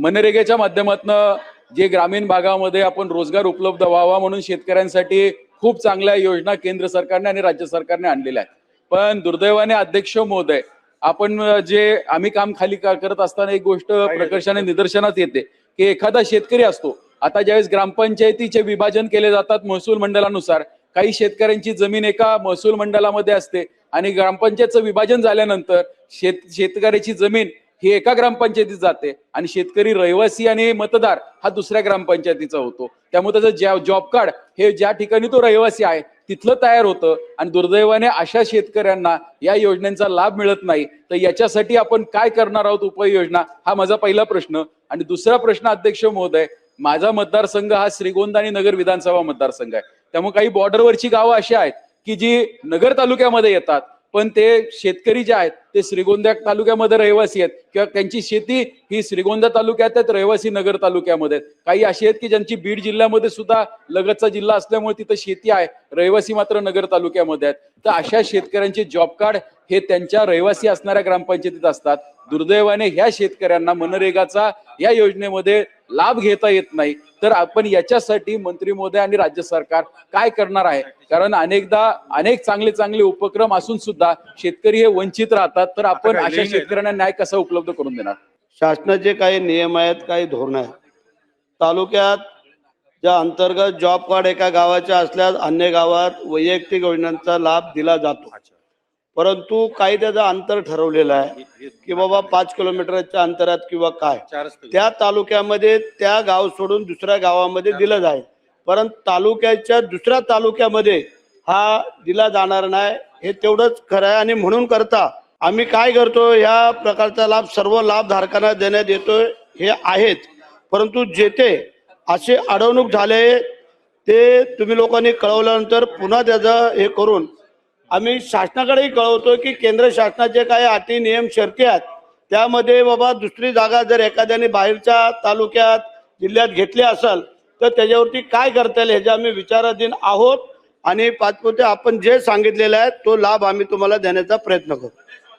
मनरेगाच्या माध्यमातून जे ग्रामीण भागामध्ये आपण रोजगार उपलब्ध व्हावा म्हणून शेतकऱ्यांसाठी खूप चांगल्या योजना केंद्र सरकारने आणि राज्य सरकारने आणलेल्या आहेत। पण दुर्दैवाने अध्यक्ष महोदय, आपण जे आम्ही काम खाली करत असताना एक गोष्ट प्रकर्षाने निदर्शनास येते की एखादा शेतकरी असतो, आता ज्यावेळेस ग्रामपंचायतीचे विभाजन केले जातात महसूल मंडळानुसार, काही शेतकऱ्यांची जमीन एका महसूल मंडळामध्ये असते आणि ग्रामपंचायतचं विभाजन झाल्यानंतर शेतकऱ्याची जमीन ही एका ग्रामपंचायतीत जाते आणि शेतकरी रहिवासी आणि मतदार हा दुसऱ्या ग्रामपंचायतीचा होतो। त्यामुळे त्याचं जॉब कार्ड हे ज्या ठिकाणी तो रहिवासी आहे तिथलं तयार होतं आणि दुर्दैवाने अशा शेतकऱ्यांना या योजनेचा लाभ मिळत नाही। तर याच्यासाठी आपण काय करणार आहोत उपाययोजना, हा माझा पहिला प्रश्न। आणि दुसरा प्रश्न अध्यक्ष महोदय, माझा मतदारसंघ हा श्रीगोंदा आणि नगर विधानसभा मतदारसंघ आहे। त्यामुळे काही बॉर्डरवरची गावं अशी आहेत की जी नगर तालुक्यामध्ये येतात, पण ते शेतकरी जे आहेत ते श्रीगोंदा तालुक्यामध्ये रहिवासी आहेत किंवा त्यांची शेती ही श्रीगोंदा तालुक्यात आहेत, रहिवासी नगर तालुक्यामध्ये आहेत। काही अशी आहेत की ज्यांची बीड जिल्ह्यामध्ये सुद्धा लगतचा जिल्हा असल्यामुळे तिथं शेती आहे, रहिवासी मात्र नगर तालुक्यामध्ये आहेत। तर अशा शेतकऱ्यांचे जॉब कार्ड हे त्यांच्या रहिवासी असणाऱ्या ग्रामपंचायतीत असतात। दुर्दैवाने ह्या शेतकऱ्यांना मनरेगाचा या योजनेमध्ये लाभ घेता येत नाही। तर आपण याच्यासाठी मंत्री महोदय आणि राज्य सरकार काय करणार आहे? कारण अनेकदा अनेक चांगले चांगले उपक्रम असून सुद्धा शेतकरी हे वंचित राहतात। तर आपण अशा शेतकऱ्यांना न्याय कसा उपलब्ध करून देणार? शासनाचे काही नियम आहेत, काही धोरण आहेत। तालुक्यात ज्या अंतर्गत जॉब कार्ड एका गावाच्या असल्यास अन्य गावात वैयक्तिक योजनांचा लाभ दिला जातो, परंतु काही त्याचं अंतर ठरवलेलं आहे की बाबा 5 किलोमीटरच्या अंतरात किंवा काय त्या तालुक्यामध्ये त्या गाव सोडून दुसऱ्या गावामध्ये दिलं जाईल, परंतु तालुक्याच्या दुसऱ्या तालुक्यामध्ये हा दिला जाणार नाही, हे तेवढंच खरं आहे। आणि म्हणून करता आम्ही काय करतो, या प्रकारचा लाभ सर्व लाभधारकांना देण्यात येतोय हे आहेत। परंतु जेथे असे अडवणूक झाले ते तुम्ही लोकांनी कळवल्यानंतर पुन्हा त्याचं हे करून आम्ही शासनाकडेही कळवतो की केंद्र शासनाचे काही अटी नियम शर्ती आहेत, त्यामध्ये बाबा दुसरी जागा जर एखाद्याने बाहेरच्या तालुक्यात जिल्ह्यात घेतली असेल तर त्याच्यावरती काय करता येईल ह्याचे आम्ही विचाराधीन आहोत। आणि पाचपोते आपण जे सांगितलेलं आहे तो लाभ आम्ही तुम्हाला देण्याचा प्रयत्न करू।